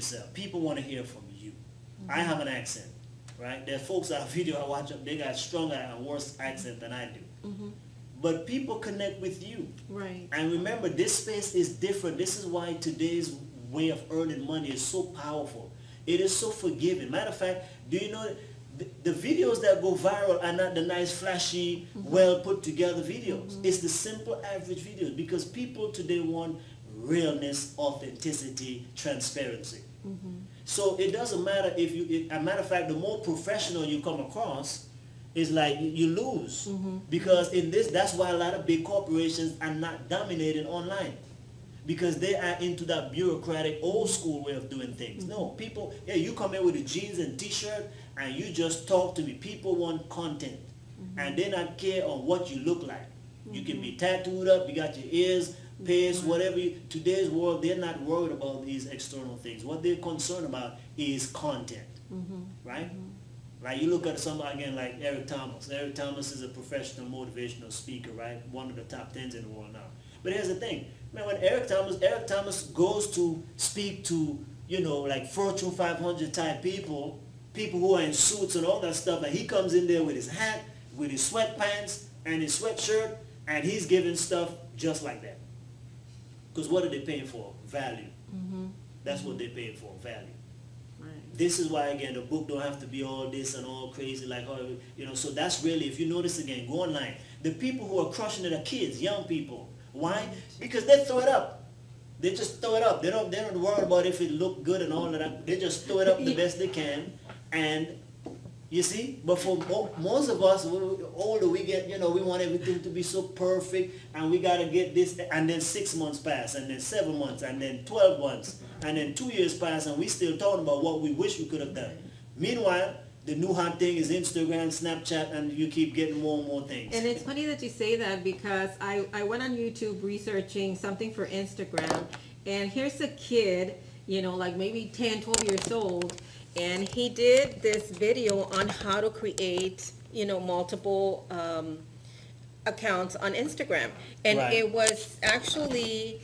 yourself. People want to hear from you. I have an accent, right? There are folks that video I watch, they got stronger and worse accent than I do. But people connect with you. Right. And remember, this space is different. This is why today's way of earning money is so powerful. It is so forgiving. Matter of fact, do you know the videos that go viral are not the nice, flashy, well put together videos. It's the simple, average videos, because people today want realness, authenticity, transparency. So it doesn't matter if you, as a matter of fact, the more professional you come across, it's like you lose. Because in this, that's why a lot of big corporations are not dominating online. Because they are into that bureaucratic, old school way of doing things. No, people, yeah, you come in with a jeans and t-shirt and you just talk to me. People want content. And they not care on what you look like. You can be tattooed up, you got your ears pierced, whatever. Today's world, they're not worried about these external things. What they're concerned about is content, right? Like you look at somebody again like Eric Thomas. Eric Thomas is a professional motivational speaker, right? One of the top 10s in the world now. But here's the thing, man, when Eric Thomas goes to speak to, you know, like Fortune 500 type people who are in suits and all that stuff, and he comes in there with his hat, with his sweatpants and his sweatshirt, and he's giving stuff just like that. Because what are they paying for? Value. That's what they're paying for, value. This is why, again, the book don't have to be all this and all crazy, like, you know, so that's really, if you notice again, go online. The people who are crushing it are kids, young people. Why? Because they throw it up. They just throw it up. They don't worry about if it look good and all of that. They just throw it up the best they can. And you see, but for most of us, older, we get, you know, we want everything to be so perfect, and we got to get this, and then 6 months pass, and then 7 months, and then 12 months, and then 2 years pass, and we still talking about what we wish we could have done. Meanwhile, the new hot thing is Instagram, Snapchat, and you keep getting more and more things. And it's funny that you say that, because I went on YouTube researching something for Instagram, and here's a kid, you know, like maybe 10, 12 years old, and he did this video on how to create, you know, multiple accounts on Instagram. And it was actually,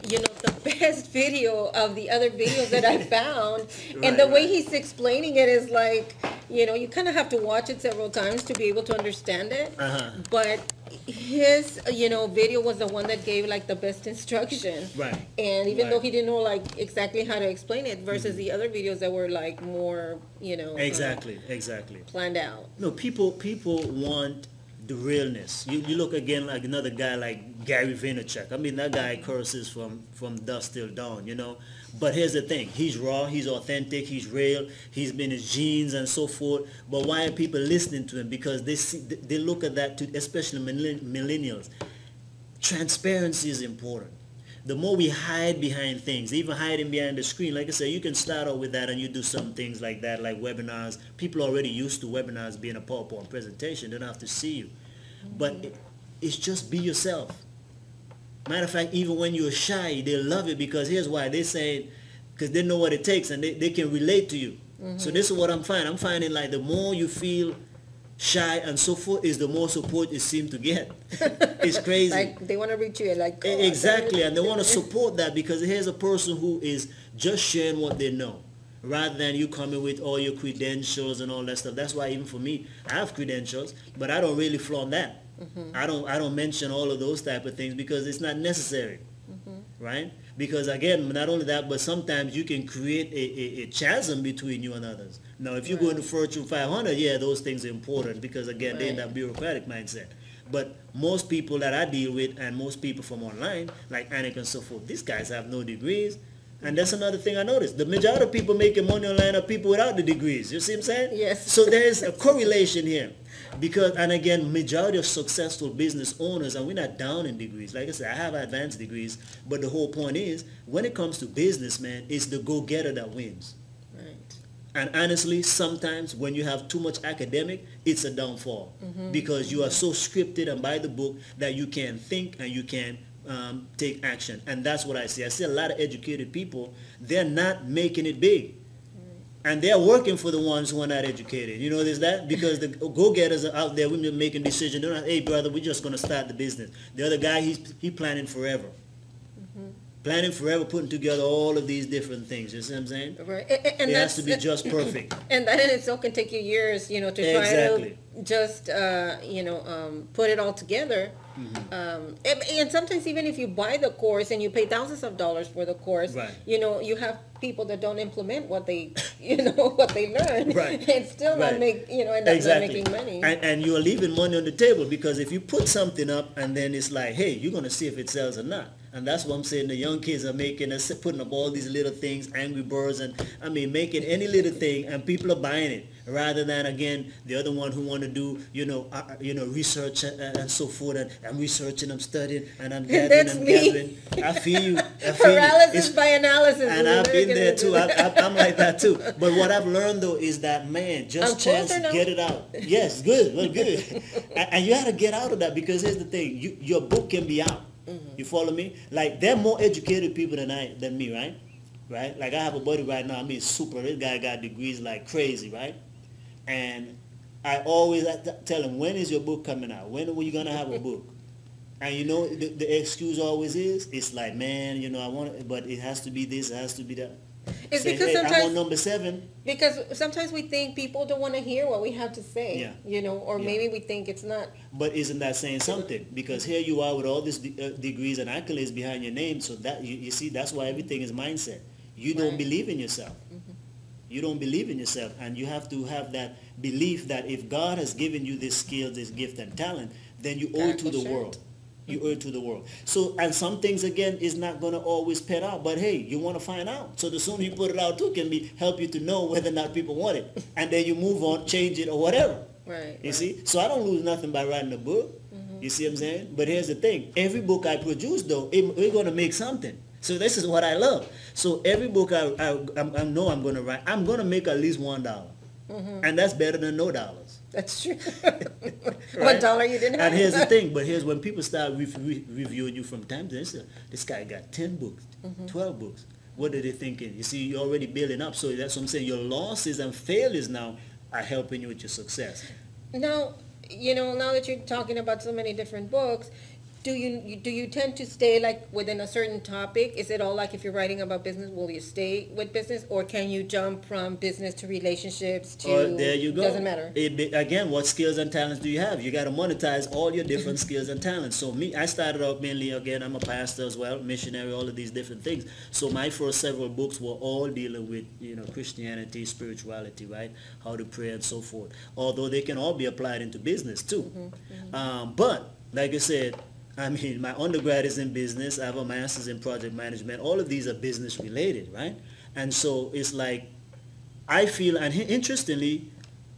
you know, the best video of the other videos that I found. And the way he's explaining it is like, you know, you kind of have to watch it several times to be able to understand it. But his, you know, video was the one that gave like the best instruction. And even though he didn't know like exactly how to explain it versus the other videos that were like more, you know, exactly planned out. No, people want the realness. You look again like another guy like Gary Vaynerchuk. I mean, that guy curses from dusk till dawn, you know. But here's the thing, he's raw, he's authentic, he's real, he's been his jeans and so forth. But why are people listening to him? Because they look at that too, especially millennials. Transparency is important. The more we hide behind things, even hiding behind the screen, like I said, you can start out with that and you do some things like that, like webinars. People are already used to webinars being a PowerPoint presentation. They don't have to see you. But it's just be yourself. Matter of fact, even when you're shy, they love it, because here's why. They say, because they know what it takes and they can relate to you. So this is what I'm finding. I'm finding like the more you feel shy and so forth, is the more support you seem to get. It's crazy. Like they want to reach you, like, oh, exactly, and they want to support that, because here's a person who is just sharing what they know, rather than you coming with all your credentials and all that stuff. That's why even for me, I have credentials, but I don't really flaunt that. I don't mention all of those type of things, because it's not necessary, right? Because again, not only that, but sometimes you can create a chasm between you and others. Now, if you go into Fortune 500, yeah, those things are important, because again, they're in that bureaucratic mindset. But most people that I deal with, and most people from online, like Anik and so forth, these guys have no degrees. And that's another thing I noticed. The majority of people making money online are people without the degrees. You see what I'm saying? Yes. So there's a correlation here. Because, and again, majority of successful business owners, and we're not down in degrees. Like I said, I have advanced degrees, but the whole point is, when it comes to business, man, it's the go-getter that wins. And honestly, sometimes when you have too much academic, it's a downfall. Because you are so scripted and by the book that you can't think and you can't take action. And that's what I see. I see a lot of educated people, they're not making it big. And they're working for the ones who are not educated. You know, there's that? Because the go-getters are out there, we're making decisions. They're not, hey, brother, we're just going to start the business. The other guy, he's planning forever. Planning forever, putting together all of these different things. You see what I'm saying? Right. And it has to be just perfect. And that in itself can take you years, to try to just, put it all together. And sometimes even if you buy the course and you pay thousands of dollars for the course, right. You have people that don't implement what they, what they learn, right. and still not make, end up not making money. And you're leaving money on the table, because if you put something up and then it's like, hey, you're going to see if it sells or not. And that's what I'm saying. The young kids are putting up all these little things, Angry Birds, and making any little thing, and people are buying it. Rather than, again, the other one who want to do, research and so forth. And I'm researching, I'm studying, and I'm gathering, I feel you. Paralysis by analysis. And I've been there too. I'm like that too. But what I've learned though is that, man, just get it out. Yes, good, well, good. And you have to get out of that, because here's the thing: your book can be out. You follow me? Like, they're more educated people than me, right? Right? Like, I have a buddy right now. Super. This guy got degrees like crazy, right? And I always tell him, when is your book coming out? When are you gonna have a book? And the excuse always is, it's like, man, I want it, but it has to be this, it has to be that. It's because sometimes I'm on number 7. Because sometimes we think people don't want to hear what we have to say, or maybe we think it's not. But isn't that saying something? Because here you are with all these degrees and accolades behind your name. So that you see, that's why everything is mindset. You don't believe in yourself. You don't believe in yourself, and you have to have that belief that if God has given you this skill, this gift and talent, then you owe it to the world. You owe it to the world. So, and some things, again, is not going to always pan out. But hey, you want to find out. So the sooner you put it out too can help you to know whether or not people want it. And then you move on, change it or whatever. Right. You see? So I don't lose nothing by writing a book. You see what I'm saying? But here's the thing. Every book I produce, though, we're going to make something. So this is what I love. So every book I know I'm going to write, I'm going to make at least $1. And that's better than no dollars. That's true. Right? $1 you didn't have. And here's the thing, but here's when people start reviewing you from time to time, this guy got 10 books, 12 books. What are they thinking? You see, you're already building up. So that's what I'm saying. Your losses and failures now are helping you with your success. Now, now that you're talking about so many different books, do you tend to stay like within a certain topic? Is it all like if you're writing about business, will you stay with business, or can you jump from business to relationships to? There you go. Doesn't matter. Again, what skills and talents do you have? You got to monetize all your different skills and talents. So I started out mainly, again, I'm a pastor as well, missionary, all of these different things. So my first several books were all dealing with Christianity, spirituality, right? How to pray and so forth. Although they can all be applied into business too. But like I said, my undergrad is in business. I have a master's in project management. All of these are business related, right? And so it's like, I feel, and interestingly,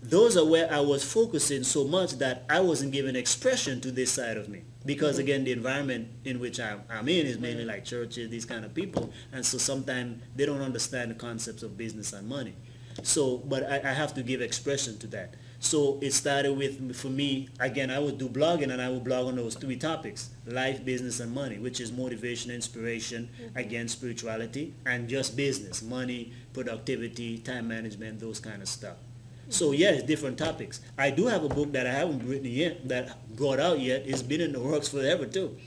those are where I was focusing so much that I wasn't giving expression to this side of me. Because again, the environment in which I'm in is mainly like churches, these kind of people. And so sometimes they don't understand the concepts of business and money. So, but I have to give expression to that. So it started with, for me, again, I would do blogging, and I would blog on those 3 topics: life, business, and money, which is motivation, inspiration, again, spirituality, and just business, money, productivity, time management, those kind of stuff. So yeah, it's different topics. I do have a book that I haven't written yet, that brought out yet. It's been in the works forever too.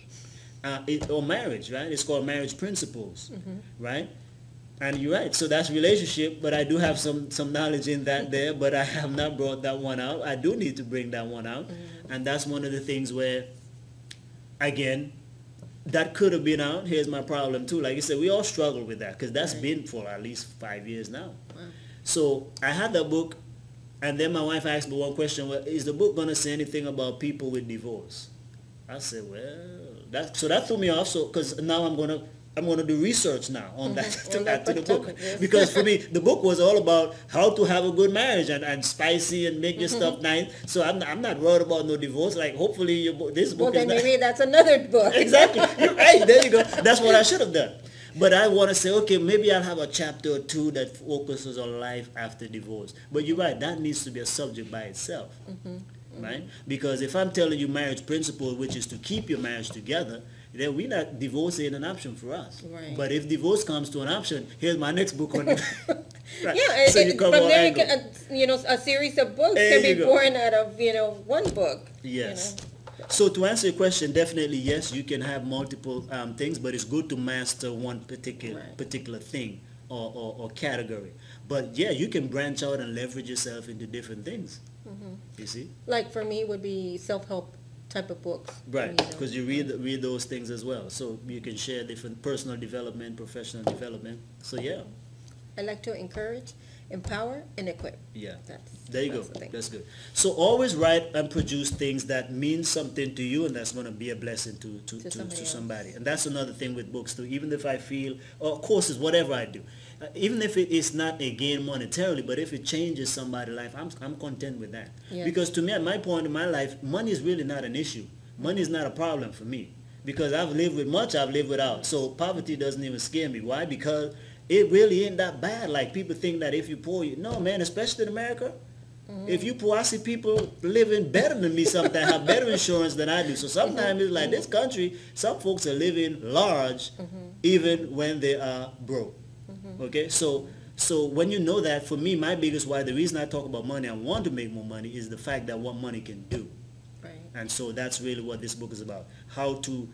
It's on marriage, right? It's called Marriage Principles, right? And you're right. So that's relationship, but I do have some knowledge in that there, but I have not brought that one out. I do need to bring that one out. And that's one of the things where, again, that could have been out. Here's my problem too. Like I said, we all struggle with that, because that's been for at least 5 years now. So I had that book, and then my wife asked me one question: well, is the book going to say anything about people with divorce? I said, well, so that threw me off. So because now I'm going to do research now on that, to add to the book. Because for me, the book was all about how to have a good marriage and spicy and make your stuff nice. So I'm not worried about no divorce. Like, hopefully this book is maybe that's another book. Exactly. You're right. There you go. That's what I should have done. But I want to say, okay, maybe I'll have a chapter or 2 that focuses on life after divorce. But you're right. That needs to be a subject by itself. Right? Because if I'm telling you marriage principle, which is to keep your marriage together, then we're not, divorce ain't an option for us. Right. But if divorce comes to an option, here's my next book on it. Right. Yeah, so you cover from all there angles. a series of books There can you be go. born out of one book. Yes. So to answer your question, definitely yes, you can have multiple things, but it's good to master one particular thing or category. But yeah, you can branch out and leverage yourself into different things. You see? Like for me would be self-help type of books. Right, because you read those things as well. So you can share different personal development, professional development. So yeah. I like to encourage, empower, and equip. Yeah. That's, there you that's go. the thing. That's good. So always write and produce things that mean something to you and that's going to be a blessing to somebody. And that's another thing with books too. Even if I feel, or courses, whatever I do, even if it is not a gain monetarily, but if it changes somebody's life, I'm content with that. Yes. Because to me, at my point in my life, money is really not an issue. Money is not a problem for me. Because I've lived with much, I've lived without. So poverty doesn't even scare me. Why? Because it really ain't that bad. Like people think that if you're poor, no man, especially in America. If you poor, I see people living better than me sometimes, have better insurance than I do. So sometimes it's like this country, some folks are living large even when they are broke. Okay, so when you know that, for me, my biggest why, the reason I talk about money, I want to make more money, is the fact that what money can do. Right. And so that's really what this book is about. How to,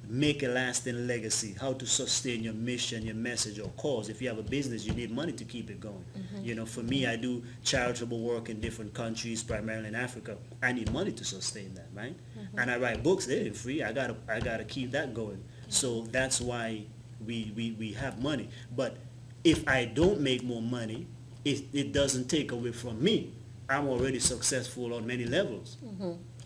make a lasting legacy, how to sustain your mission, your message, or cause. If you have a business, you need money to keep it going. For me, I do charitable work in different countries, primarily in Africa. I need money to sustain that, right? And I write books, they ain't free. I gotta keep that going. So that's why we have money. But if I don't make more money, it doesn't take away from me. I'm already successful on many levels.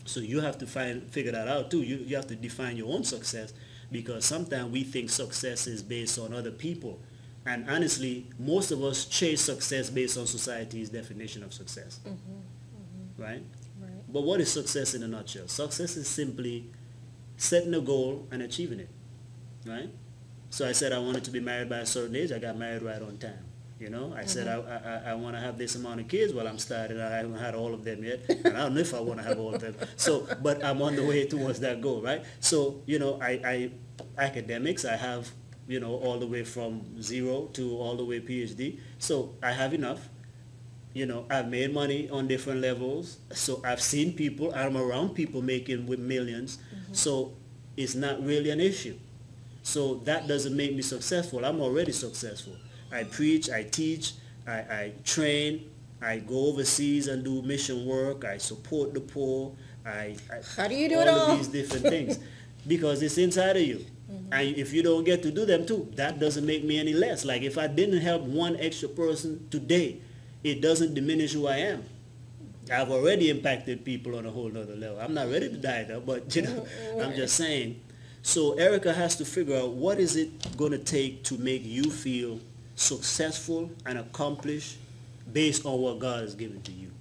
So you have to figure that out too. You have to define your own success, because sometimes we think success is based on other people. And honestly, most of us chase success based on society's definition of success. Right? But what is success in a nutshell? Success is simply setting a goal and achieving it. Right? So I said I wanted to be married by a certain age. I got married right on time. I said I want to have this amount of kids. Well, I'm starting. I haven't had all of them yet, and I don't know if I want to have all of them. So, but I'm on the way towards that goal, right? So, I academics, I have, all the way from 0 to all the way PhD. So I have enough. I've made money on different levels. So I've seen people. I'm around people making with millions. So it's not really an issue. So that doesn't make me successful. I'm already successful. I preach, I teach, I train, I go overseas and do mission work, I support the poor, how do you do it all? All of these different things, because it's inside of you. And if you don't get to do them too, that doesn't make me any less. Like if I didn't help one extra person today, it doesn't diminish who I am. I've already impacted people on a whole other level. I'm not ready to die though, but I'm just saying. So Erica has to figure out, what is it going to take to make you feel successful and accomplished based on what God has given to you,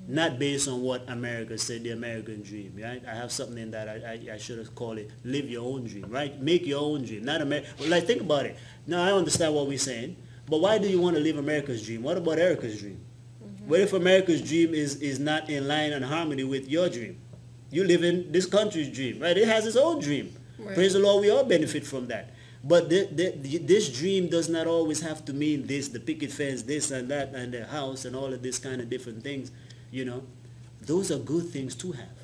not based on what America said, the American dream, right? I have something in that I should have called it, live your own dream, right? Make your own dream, not America. Like, think about it. Now, I understand what we're saying, but why do you want to live America's dream? What about Erica's dream? What if America's dream is not in line and harmony with your dream? You live in this country's dream, right? It has its own dream. Right. Praise the Lord, we all benefit from that. But this dream does not always have to mean this, the picket fence, this and that, and the house and all of this kind of different things. Those are good things to have.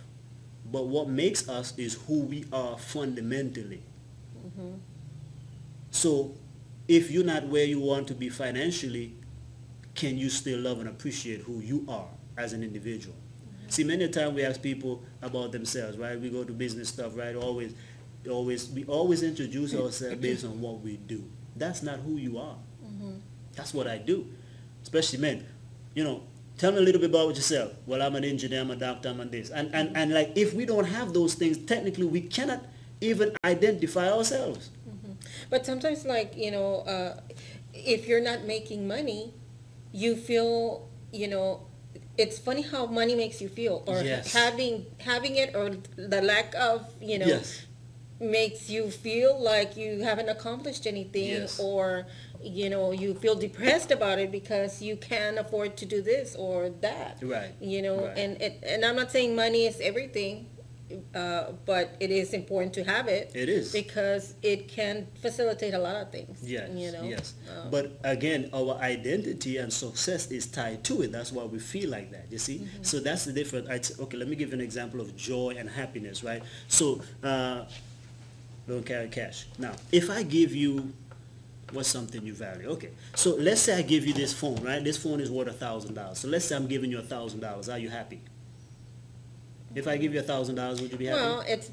But what makes us is who we are fundamentally. So if you're not where you want to be financially, can you still love and appreciate who you are as an individual? See, many times we ask people about themselves, right? We go to business stuff, right? We always introduce ourselves based on what we do. That's not who you are. That's what I do. Especially men. Tell me a little bit about yourself. Well, I'm an engineer, I'm a doctor, I'm this. And like, if we don't have those things, technically we cannot even identify ourselves. But sometimes, like, if you're not making money, you feel, it's funny how money makes you feel, or having it, or the lack of, makes you feel like you haven't accomplished anything, or you feel depressed about it because you can't afford to do this or that, right? And I'm not saying money is everything, but it is important to have it. It is. Because it can facilitate a lot of things. Yes, You know? yes. But again, our identity and success is tied to it. That's why we feel like that, you see? So that's the difference. Okay, let me give you an example of joy and happiness, right? So, don't carry cash. Now, if I give you, what's something you value? Okay, so let's say I give you this phone, right? This phone is worth $1,000. So let's say I'm giving you $1,000. Are you happy? If I give you $1,000, would you be happy? Well, it's,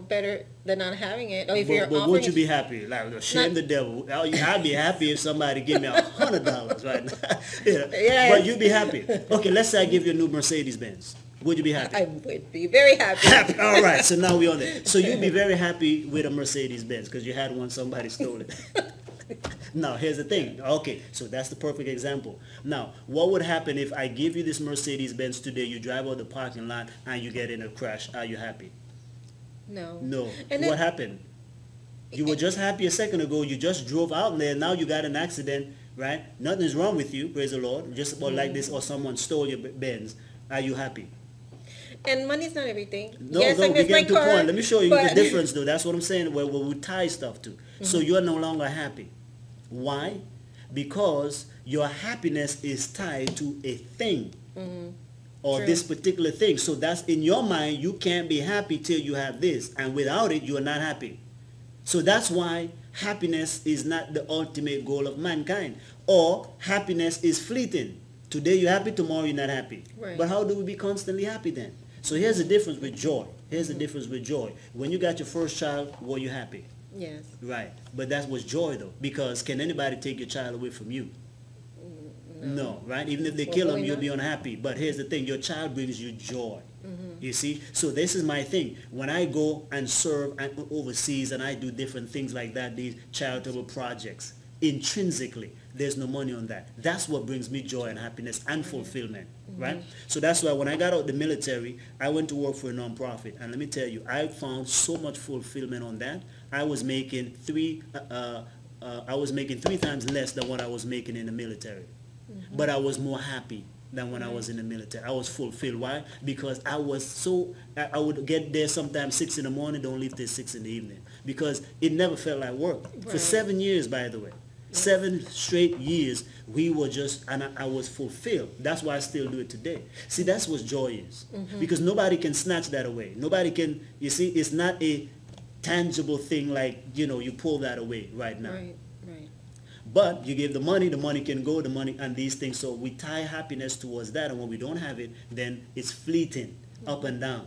better than not having it. Or if you're but offering would you be happy? Like, shame the devil. I'd be happy if somebody give me $100 right now. Yes. But you'd be happy. Okay, let's say I give you a new Mercedes Benz. Would you be happy? I would be very happy. Happy. All right. So now we're on there. So you'd be very happy with a Mercedes Benz because you had one, somebody stole it. Now, here's the thing. Okay, so that's the perfect example. Now, what would happen if I give you this Mercedes Benz today, you drive out the parking lot, and you get in a crash? Are you happy? No. No. And What then, happened? You were just happy a second ago. You just drove out there. Now you got an accident, right? Nothing's wrong with you, praise the Lord. Just about like this, or someone stole your Benz. Are you happy? and money's not everything. No, Yes, I we miss my get to car, point. Let me show you but- the difference, though. That's what I'm saying, where we tie stuff to. So you're no longer happy. Why? Because your happiness is tied to a thing. Or True. this particular thing. So that's in your mind, you can't be happy till you have this. And without it, you're not happy. So that's why happiness is not the ultimate goal of mankind. Or happiness is fleeting. Today you're happy, tomorrow you're not happy. Right. But how do we be constantly happy then? So here's the difference with joy. Here's the difference with joy. When you got your first child, were you happy? Yes. Right. But that was joy though. Because can anybody take your child away from you? No, right? Even if they kill him, Hopefully you'll not. be unhappy. But here's the thing, your child brings you joy. You see? So this is my thing. When I go and serve overseas and I do different things like that, these charitable projects, intrinsically, there's no money on that. That's what brings me joy and happiness and fulfillment, right? So that's why when I got out the military, I went to work for a nonprofit. And let me tell you, I found so much fulfillment on that. I was making three times less than what I was making in the military. But I was more happy than when I was in the military. I was fulfilled. Why? Because I would get there sometimes 6 in the morning, don't leave till 6 in the evening. Because it never felt like work. For Right. 7 years, by the way. 7 straight years, we were just, and I was fulfilled. That's why I still do it today. See, that's what joy is. Because nobody can snatch that away. Nobody can, you see, it's not a tangible thing like, you pull that away right now. Right. Right. But you give the money can go, the money and these things. So we tie happiness towards that. And when we don't have it, then it's fleeting, up and down.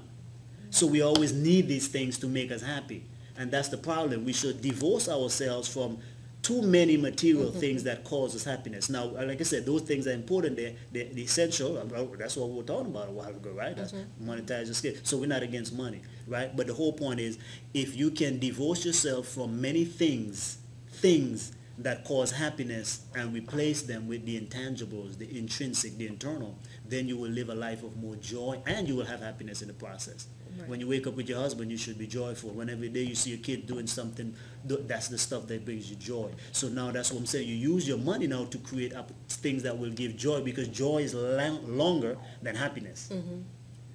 So we always need these things to make us happy. And that's the problem. We should divorce ourselves from too many material things that cause us happiness. Now, like I said, those things are important. They're essential. That's what we were talking about a while ago, right? That's monetize your skill. So we're not against money, right? But the whole point is, if you can divorce yourself from many things that cause happiness and replace them with the intangibles, the intrinsic, the internal, then you will live a life of more joy and you will have happiness in the process. Right. When you wake up with your husband, you should be joyful. When every day you see a kid doing something, that's the stuff that brings you joy. So now that's what I'm saying. You use your money now to create things that will give joy, because joy is longer than happiness.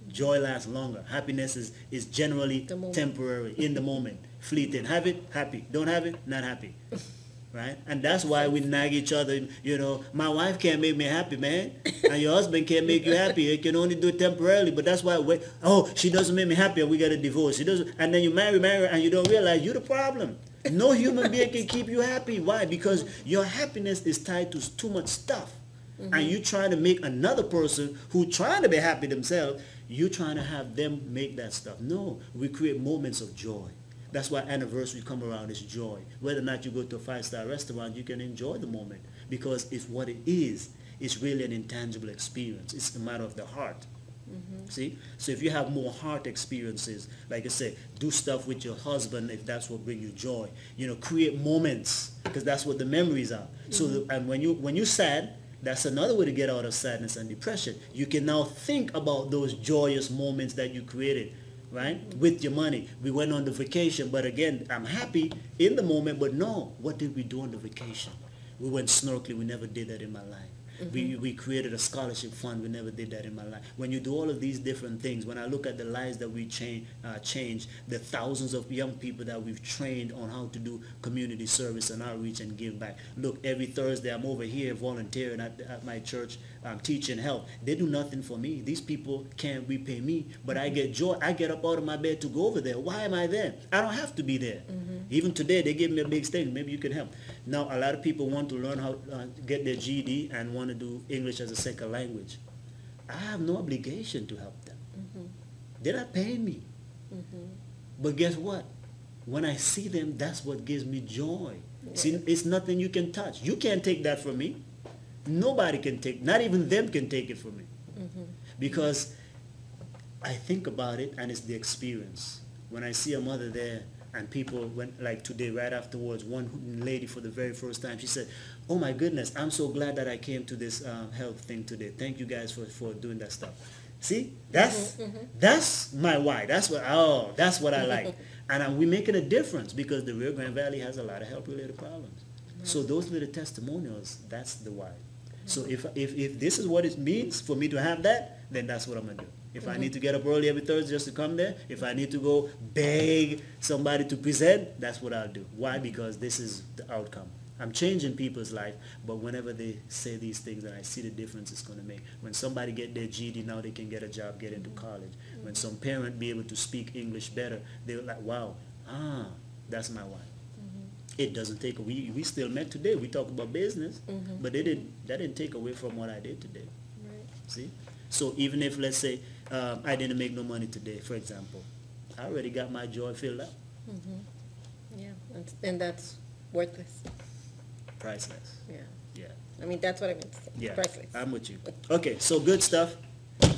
Joy lasts longer. Happiness is generally temporary, in the moment, fleeting. Have it, happy. Don't have it, not happy. Right? And that's why we nag each other. My wife can't make me happy, man. And your husband can't make you happy. He can only do it temporarily. But that's why, she doesn't make me happy and we got a divorce. She doesn't. And then you marry, and you don't realize you're the problem. No human being can keep you happy. Why? Because your happiness is tied to too much stuff. And you trying to make another person who trying to be happy themselves, you trying to have them make that stuff. No, we create moments of joy. That's why anniversary come around is joy. Whether or not you go to a 5-star restaurant, you can enjoy the moment, because it's what it is. It's really an intangible experience. It's a matter of the heart. See? So if you have more heart experiences, like I said, do stuff with your husband if that's what brings you joy. Create moments, because that's what the memories are. So and when you're sad, that's another way to get out of sadness and depression. You can now think about those joyous moments that you created, right? With your money. We went on the vacation, but again, I'm happy in the moment, but no, what did we do on the vacation? We went snorkeling. We never did that in my life. We created a scholarship fund. We never did that in my life. When you do all of these different things, when I look at the lives that we change, the thousands of young people that we've trained on how to do community service and outreach and give back. Look, every Thursday I'm over here volunteering at my church, teaching health. They do nothing for me. These people can't repay me, but I get joy. I get up out of my bed to go over there. Why am I there? I don't have to be there. Even today, they gave me a big stage. Maybe you can help. Now, a lot of people want to learn how to get their GED and want to do English as a second language. I have no obligation to help them. They're not paying me. But guess what? When I see them, that's what gives me joy. Yeah. See, it's nothing you can touch. You can't take that from me. Nobody can take, not even them can take it from me. Because I think about it, and it's the experience. When I see a mother there, and people went, like today, right afterwards, one lady for the very first time, she said, oh my goodness, I'm so glad that I came to this health thing today. Thank you guys for doing that stuff. See, that's my why. That's what I like. And we're making a difference because the Rio Grande Valley has a lot of health-related problems. So those little testimonials, that's the why. So if this is what it means for me to have that, then that's what I'm going to do. If I need to get up early every Thursday just to come there, if I need to go beg somebody to present, that's what I'll do. Why? Because this is the outcome. I'm changing people's life, but whenever they say these things, and I see the difference it's going to make. When somebody get their GED, now they can get a job, get into college. When some parent be able to speak English better, they're like, wow, that's my why. It doesn't take, we still met today. We talk about business, but that didn't take away from what I did today. Right. See? So even if, let's say, I didn't make no money today, for example, I already got my joy filled up. Yeah, and that's worthless. Priceless. Yeah. Yeah. I mean, that's what I meant to say. Yeah. Priceless. I'm with you. Okay, so good stuff.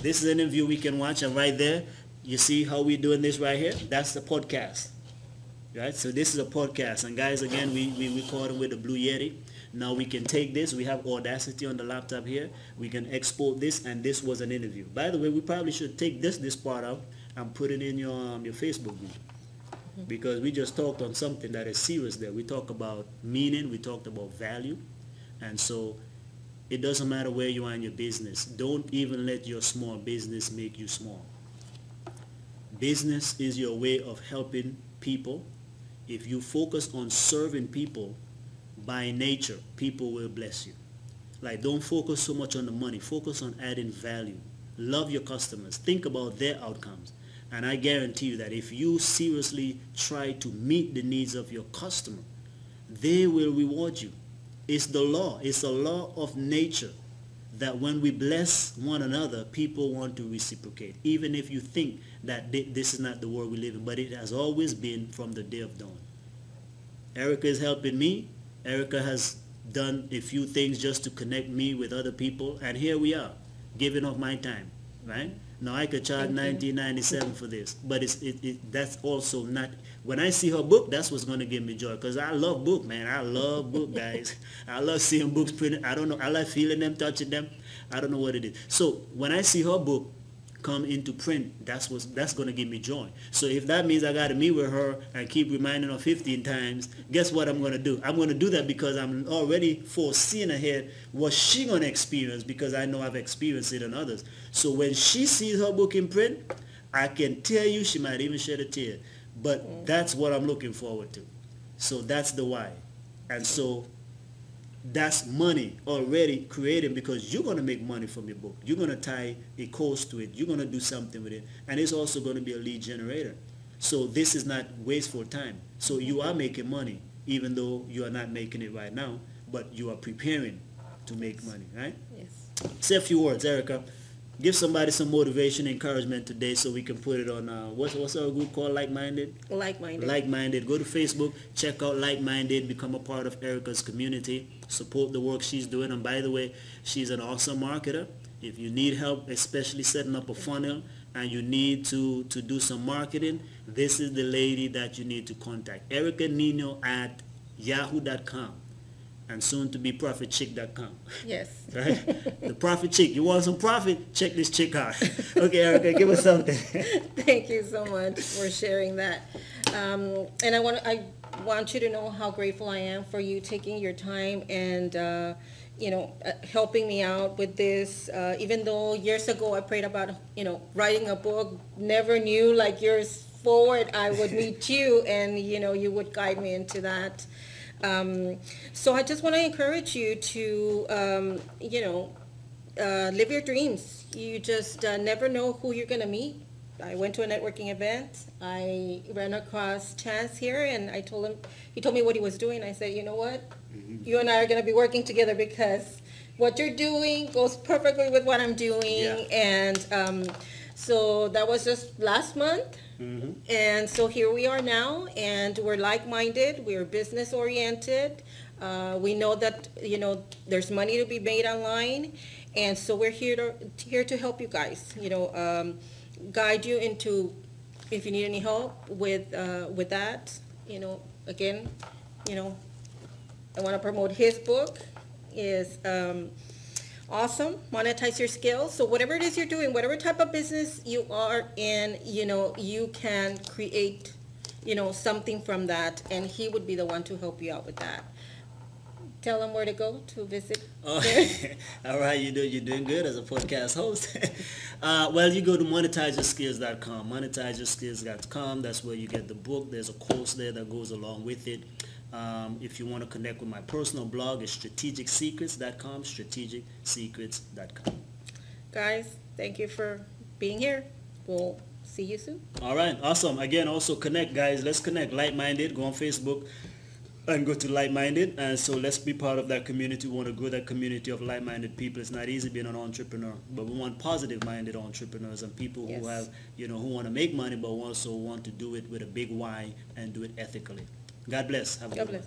This is an interview we can watch, and right there, you see how we're doing this right here? That's the podcast. Right? So this is a podcast. And guys, again, we recorded with the Blue Yeti. Now we can take this. We have Audacity on the laptop here. We can export this, and this was an interview. By the way, we probably should take this part out and put it in your Facebook group. Because we just talked on something that is serious there. We talk about meaning. We talked about value. And so it doesn't matter where you are in your business. Don't even let your small business make you small. Business is your way of helping people. If you focus on serving people, by nature, people will bless you. Like, don't focus so much on the money. Focus on adding value. Love your customers. Think about their outcomes. And I guarantee you that if you seriously try to meet the needs of your customer, they will reward you. It's the law. It's a law of nature that when we bless one another, people want to reciprocate. Even if you think that this is not the world we live in, but it has always been from the day of dawn. Erica is helping me. Erica has done a few things just to connect me with other people, and here we are, giving of my time, right? Now I could charge $19.97 for this, but that's also not. When I see her book, that's what's going to give me joy, because I love book, man. I love book, guys. I love seeing books printed. I don't know. I like feeling them, touching them. I don't know what it is. So when I see her book come into print, that's going to give me joy. So if that means I got to meet with her and keep reminding her 15 times, guess what I'm going to do? I'm going to do that because I'm already foreseeing ahead what she's going to experience, because I know I've experienced it in others. So when she sees her book in print, I can tell you she might even shed a tear. But that's what I'm looking forward to. So that's the why. And so that's money already created, because you're going to make money from your book. You're going to tie a cost to it. You're going to do something with it. And it's also going to be a lead generator. So this is not wasteful time. So you are making money, even though you are not making it right now, but you are preparing to make money, right? Yes. Say a few words, Erica. Give somebody some motivation, encouragement today, so we can put it on, what's our group called, Like-Minded? Like-Minded. Like-Minded. Go to Facebook, check out Like-Minded, become a part of Erica's community, support the work she's doing. And by the way, she's an awesome marketer. If you need help, especially setting up a funnel, and you need to do some marketing, this is the lady that you need to contact. Erica Nino at yahoo.com. And soon to be profitchick.com. Yes. Right? The Profit Chick. You want some profit? Check this chick out. Okay, Erica, give us something. Thank you so much for sharing that. And I want you to know how grateful I am for you taking your time and helping me out with this. Even though years ago I prayed about, writing a book, never knew like years forward I would meet you and, you would guide me into that. So I just want to encourage you to, live your dreams. You just never know who you're going to meet. I went to a networking event. I ran across Chance here, and he told me what he was doing. I said, you know what? You and I are going to be working together because what you're doing goes perfectly with what I'm doing. Yeah. And so that was just last month. And so here we are now, and we're like-minded. We're business-oriented. We know that, there's money to be made online. And so we're here to help you guys, guide you into, if you need any help with that, again, I want to promote his book is awesome, Monetize Your Skills. So whatever it is you're doing, whatever type of business you are in, you can create, something from that, and he would be the one to help you out with that. Tell them where to go to visit. Oh, all right, you're doing good as a podcast host. Well, you go to monetizeskills.com, monetizeskills.com. That's where you get the book. There's a course there that goes along with it. If you want to connect with my personal blog, it's strategicsecrets.com, strategicsecrets.com. Guys, thank you for being here. We'll see you soon. All right, awesome. Again, also connect, guys. Let's connect. Like-minded, go on Facebook and go to like-minded, and so let's be part of that community. We want to grow that community of like-minded people. It's not easy being an entrepreneur, but we want positive-minded entrepreneurs and people who have, who want to make money, but also want to do it with a big why and do it ethically. God bless. Have a good one.